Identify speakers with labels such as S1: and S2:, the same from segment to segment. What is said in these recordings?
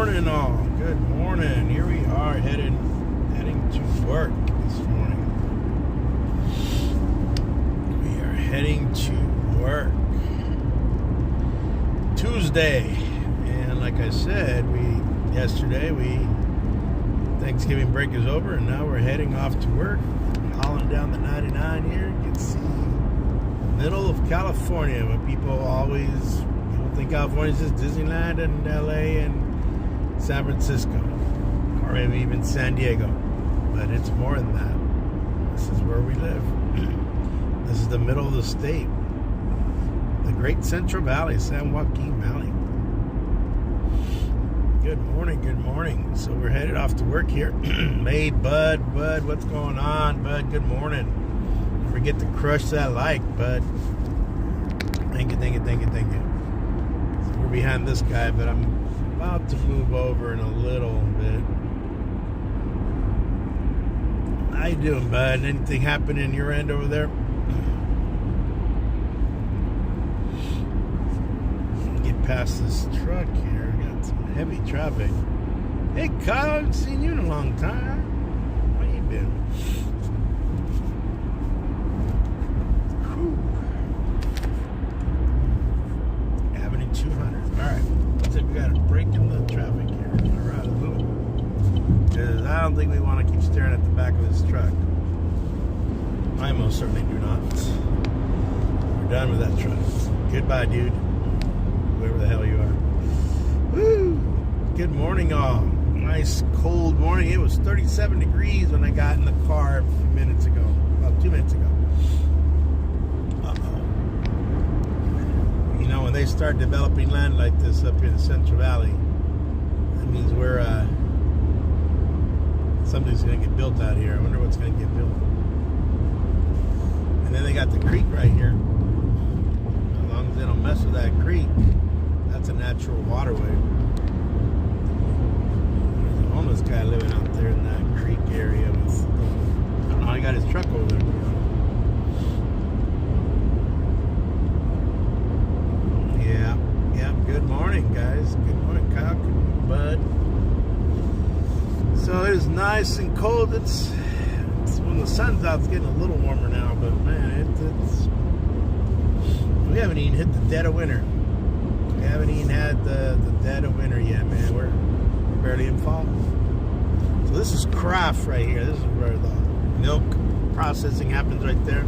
S1: morning, all. Good morning. Here we are heading to work this morning. We are heading to work Tuesday, and like I said, yesterday Thanksgiving break is over, and now we're heading off to work, hauling down the 99 here. You can see middle of California, where people think California is just Disneyland and LA and San Francisco, or maybe even San Diego, but it's more than that. This is where we live. This is the middle of the state, the Great Central Valley, San Joaquin Valley. Good morning. So we're headed off to work here. Hey, Bud, what's going on, Bud? Good morning. Don't forget to crush that like, Bud. Thank you. So we're behind this guy, but I'm about to move over in a little bit. How you doing, Bud? Anything happen in your end over there? Get past this truck here. Got some heavy traffic. Hey, Kyle, I haven't seen you in a long time. Where you been? Whew. Avenue 200. All right. Looks like we got a break in the traffic here. All right, move. Because I don't think we want to keep staring at the back of this truck. I most certainly do not. We're done with that truck. Goodbye, dude. Whoever the hell you are. Woo! Good morning, all. Nice cold morning. It was 37 degrees when I got in the car a few minutes ago. About 2 minutes ago. You know, when they start developing land like this up in the Central Valley, that means something's going to get built out here. I wonder what's going to get built. And then they got the creek right here. As long as they don't mess with that creek, that's a natural waterway. There's a homeless guy living out there in that creek area with, I don't know how he got his truck over there. Yeah. Good morning, guys. Good morning, Kyle. Good morning, Bud. So it is nice and cold. It's when the sun's out, it's getting a little warmer now, but man, we haven't even hit the dead of winter. We haven't even had the dead of winter yet, man. We're barely in fall. So this is Craft right here. This is where the milk processing happens right there.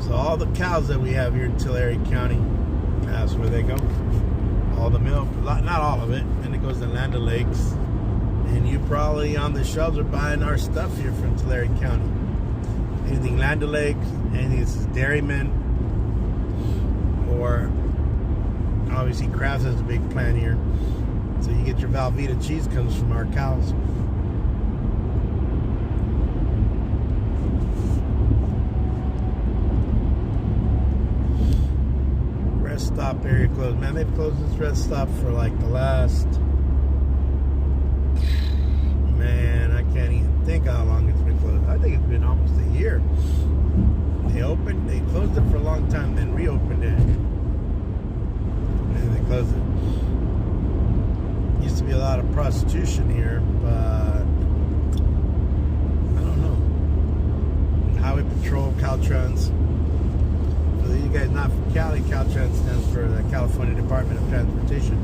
S1: So all the cows that we have here in Tulare County, that's where they go. All the milk, not all of it, and it goes to Land O'Lakes. And you probably on the shelves are buying our stuff here from Tulare County. Anything Land O'Lakes, anything that says Dairyman, or obviously Kraft's has a big plant here. So you get your Velveeta cheese comes from our cows. Rest stop area closed. Man, they've closed this rest stop for like the last... Man, I can't even think how long it's been closed. I think it's been almost a year. They closed it for a long time, then reopened it. And they closed it. Used to be a lot of prostitution here, but I don't know. Highway Patrol, Caltrans. For you guys not from Cali, Caltrans stands for the California Department of Transportation.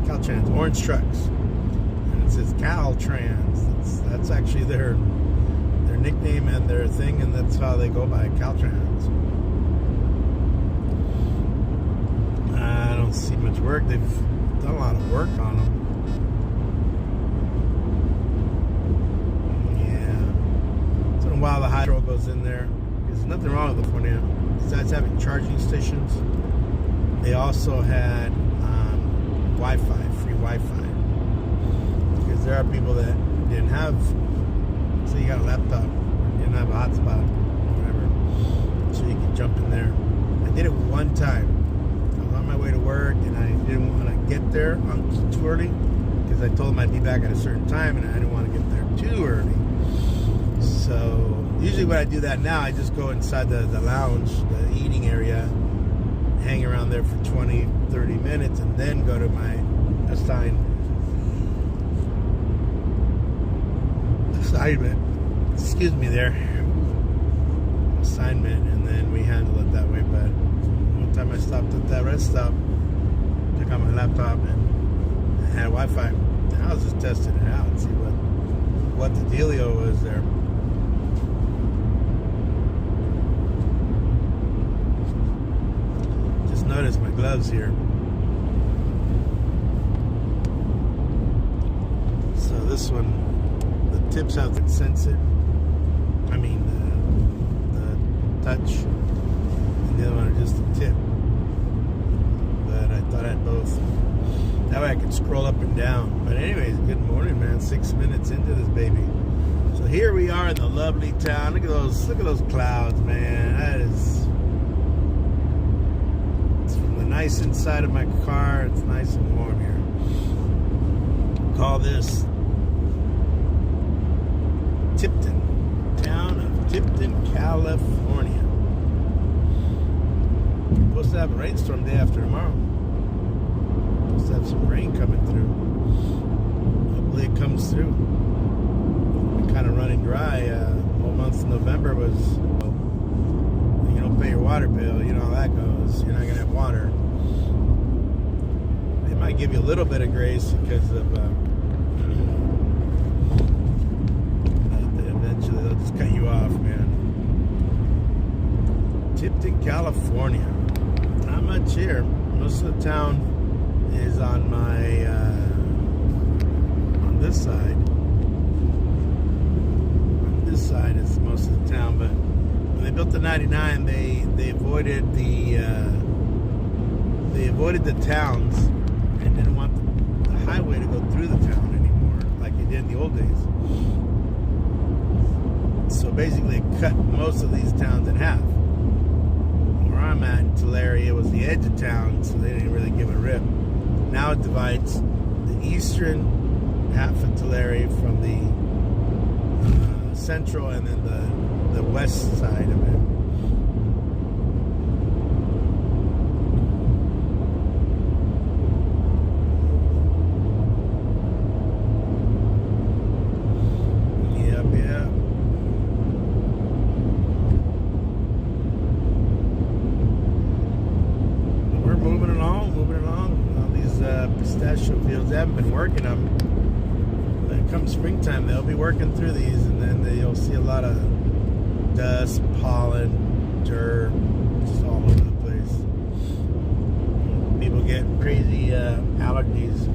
S1: Caltrans, orange trucks. It says Caltrans. That's actually their nickname and their thing, and that's how they go by, Caltrans. I don't see much work. They've done a lot of work on them. Yeah. Once in a while the hydro goes in there. There's nothing wrong with California besides having charging stations. They also had Wi-Fi, free Wi-Fi. There are people that didn't have, so you got a laptop, didn't have a hotspot, whatever, so you can jump in there. I did it one time. I was on my way to work, and I didn't want to get there too early, because I told them I'd be back at a certain time, and I didn't want to get there too early. So usually when I do that now, I just go inside the lounge, the eating area, hang around there for 20, 30 minutes, and then go to my assigned assignment. Excuse me there. Assignment, and then we handle it that way. But one time I stopped at that rest stop, took out my laptop, and I had Wi-Fi. And I was just testing it out and see what the dealio was there. Just noticed my gloves here. So this one, the tips have to sense it. I mean, the touch, and the other one are just the tip. But I thought I had both. That way I could scroll up and down. But anyways, good morning, man. 6 minutes into this baby. So here we are in the lovely town. Look at those clouds, man. That is. It's from the nice inside of my car. It's nice and warm here. Call this Tipton, town of Tipton, California. We're supposed to have a rainstorm day after tomorrow. We're supposed to have some rain coming through. Hopefully it comes through. We're kind of running dry. Whole month of November was, you don't pay your water bill, you know how that goes. You're not going to have water. They might give you a little bit of grace because of eventually they'll just cut you off, man. Tipton, California. Not much here. Most of the town is on my on this side. On this side is most of the town, but when they built the 99, they avoided the towns and didn't want the highway to go through the town anymore like they did in the old days. So basically it cut most of these towns in half. Where I'm at in Tulare, it was the edge of town, so they didn't really give a rip. Now it divides the eastern half of Tulare from the central and then the west side of it. Pistachio fields. They haven't been working them, but come springtime they'll be working through these, and then you'll see a lot of dust, pollen, dirt, just all over the place. People get crazy allergies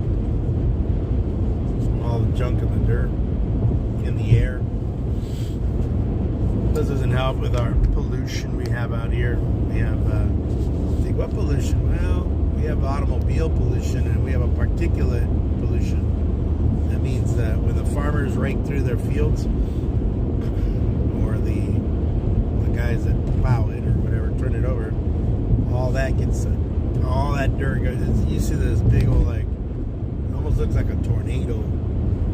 S1: from all the junk in the dirt, in the air. This doesn't help with our pollution we have out here. We have think what pollution? Well, we have automobile pollution and we have a particulate pollution. That means that when the farmers rake through their fields, or the guys that plow it or whatever, turn it over, all that dirt goes. You see this big old, like, it almost looks like a tornado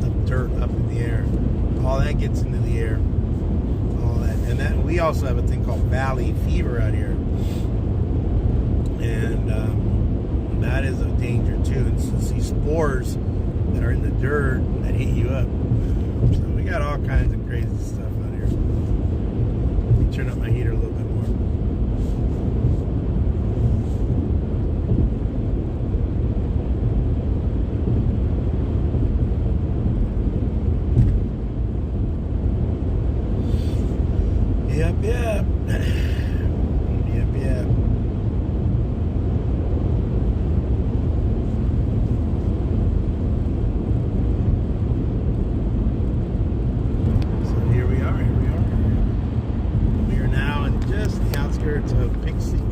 S1: of dirt up in the air. All that gets into the air. All that, and that we also have a thing called valley fever out here, and that is a danger too. And so these spores that are in the dirt that hit you up. So we got all kinds of crazy stuff out here. Let me turn up my heater a little bit more. Yep.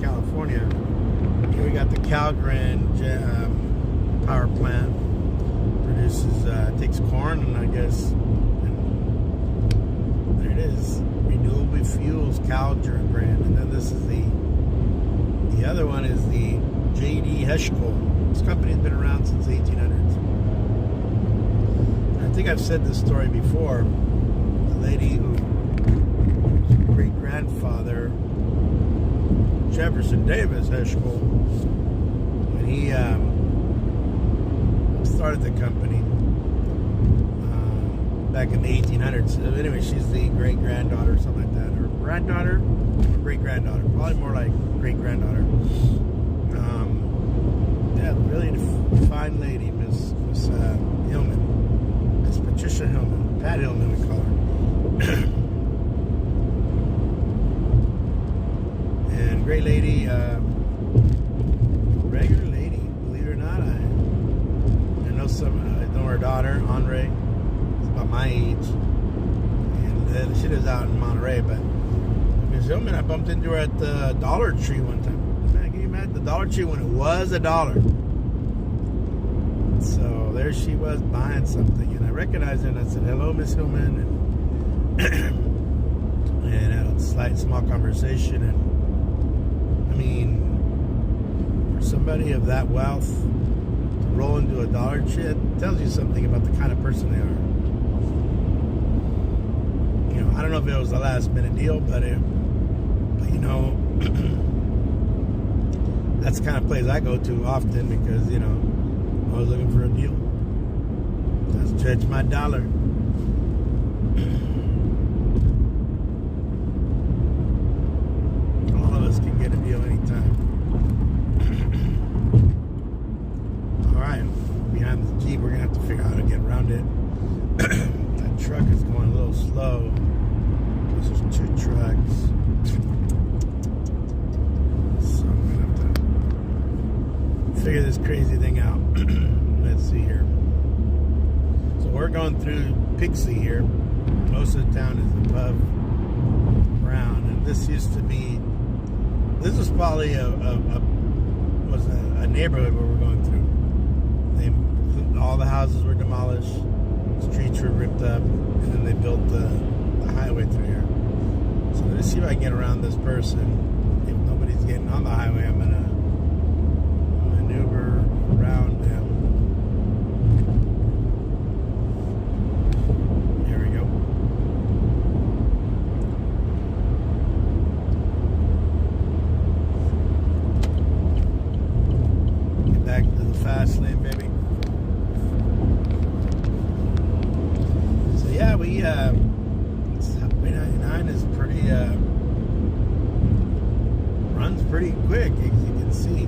S1: California. Here we got the Calgren power plant. Produces, takes corn, and I guess, and there it is. Renewable Fuels Calgren. And then this is the other one is the J.D. Heschel. This company's been around since the 1800s. I think I've said this story before. The lady who great-grandfather Jefferson Davis Heschel, when he started the company back in the 1800s. So anyway, she's the great-granddaughter or something like that. Or granddaughter or great-granddaughter. Probably more like great-granddaughter. Yeah, really fine lady, Miss Hillman. Miss Patricia Hillman. Pat Hillman, we call her. And great lady, regular lady, believe it or not. I know I know her daughter, Andre. It's about my age. And she lives out in Monterey, but Miss Hillman, I bumped into her at the Dollar Tree one time. Man, can you imagine the Dollar Tree when it was $1? So there she was buying something, and I recognized her, and I said, "Hello, Miss Hillman," and had a small conversation. And I mean, for somebody of that wealth to roll into a Dollar Tree, it tells you something about the kind of person they are. You know, I don't know if it was a last minute deal, but you know, that's the kind of place I go to often because, you know, I was looking for a deal. Let's stretch my dollar. All of us can get a deal anytime. Alright, behind the Jeep, we're going to have to figure out how to get around it. That truck is going a little slow. There's just 2 trucks. So I'm going to have to figure this crazy thing out. Let's see here. So we're going through Pixie here. Most of the town is above ground, and this used to be. This was probably a neighborhood where we're going through. All the houses were demolished, streets were ripped up, and then they built the highway through here. So let's see if I can get around this person. If nobody's getting on the highway, I'm gonna maneuver around him. There we go. Get back to the fast lane, baby. So yeah, we Highway 99 is pretty runs pretty quick, as you can see.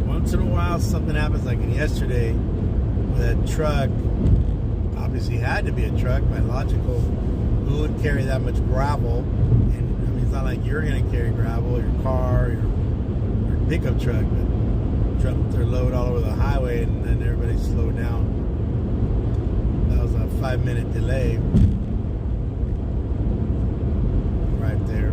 S1: Once in a while something happens, like yesterday with that truck. Obviously had to be a truck by logical. Who would carry that much gravel? And I mean, it's not like you're going to carry gravel, your car, your pickup truck, but dumped their load all over the highway, and then everybody slowed down. That was a 5-minute delay right there.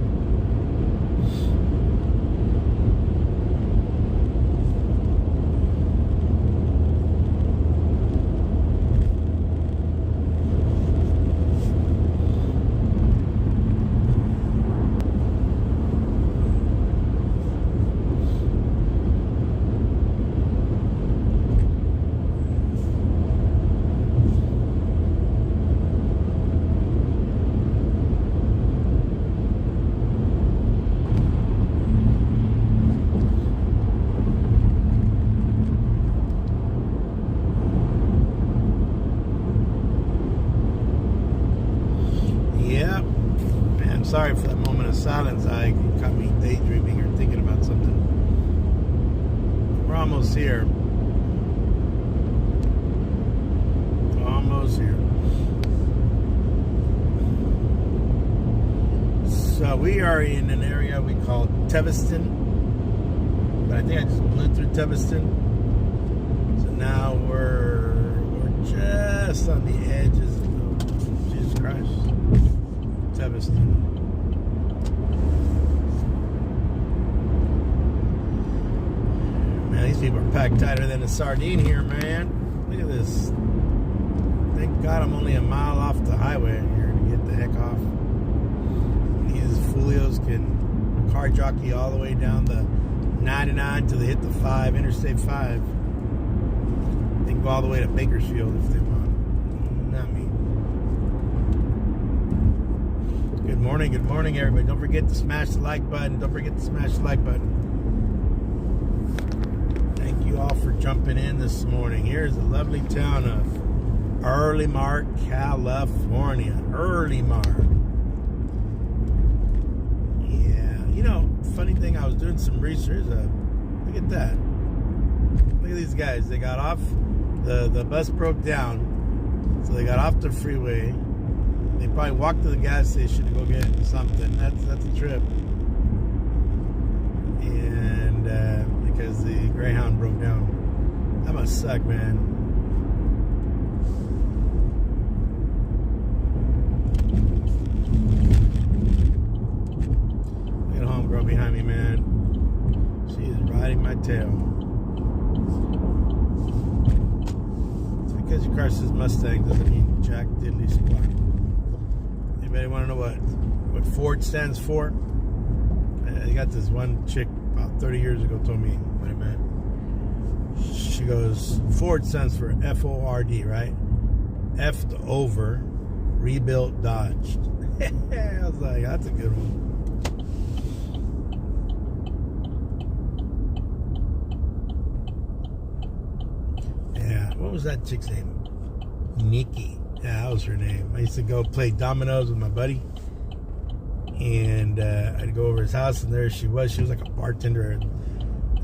S1: Sorry for that moment of silence. I got me daydreaming or thinking about something. We're almost here. Almost here. So we are in an area we call Teviston. But I think I just blew through Teviston. So now we're just on the edges of Jesus Christ. Teviston. Man, these people are packed tighter than a sardine here, man. Look at this. Thank God I'm only a mile off the highway here to get the heck off. These folios can car jockey all the way down the 99 till they hit the 5, Interstate 5. They can go all the way to Bakersfield if they want. Not me. Good morning, everybody. Don't forget to smash the like button. Don't forget to smash the like button. Thank you all for jumping in this morning. Here's the lovely town of Earlimar, California. Earlimar. Yeah, you know, funny thing, I was doing some research. Look at that. Look at these guys. They got off, the bus broke down, so they got off the freeway. They probably walked to the gas station to go get something. That's a trip. And because the Greyhound broke down. That must suck, man. Look at homegirl behind me, man. She is riding my tail. It's because your car says Mustang doesn't mean Jack Diddley Squat. Anybody want to know what Ford stands for? I got this one chick about 30 years ago told me what it meant. She goes, Ford stands for F-O-R-D, right? F to over, rebuilt, dodged. I was like, that's a good one. Yeah, what was that chick's name? Nikki. Yeah, that was her name. I used to go play dominoes with my buddy. And I'd go over his house, and there she was. She was like a bartender at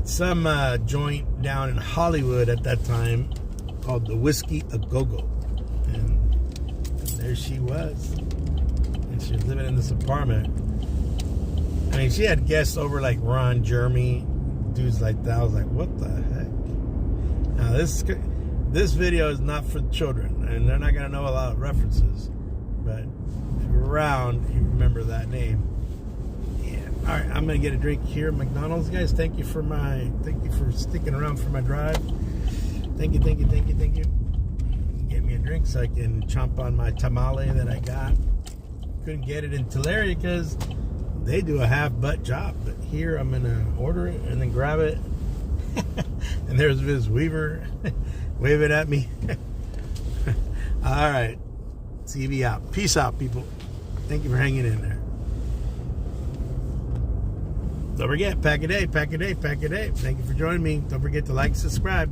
S1: some joint down in Hollywood at that time called the Whiskey A Go-Go. And there she was. And she was living in this apartment. I mean, she had guests over like Ron Jeremy, dudes like that. I was like, what the heck? Now, this video is not for children, and they're not going to know a lot of references. But if you're around, you remember that name. Yeah. All right, I'm gonna get a drink here at McDonald's, guys. Thank you for sticking around for my drive. Thank you. Get me a drink so I can chomp on my tamale that I got. Couldn't get it in Tulare because they do a half-butt job. But here I'm gonna order it and then grab it. And there's Ms. Weaver waving at me. All right. TV out. Peace out, people. Thank you for hanging in there. Don't forget, pack a day. Thank you for joining me. Don't forget to like, subscribe.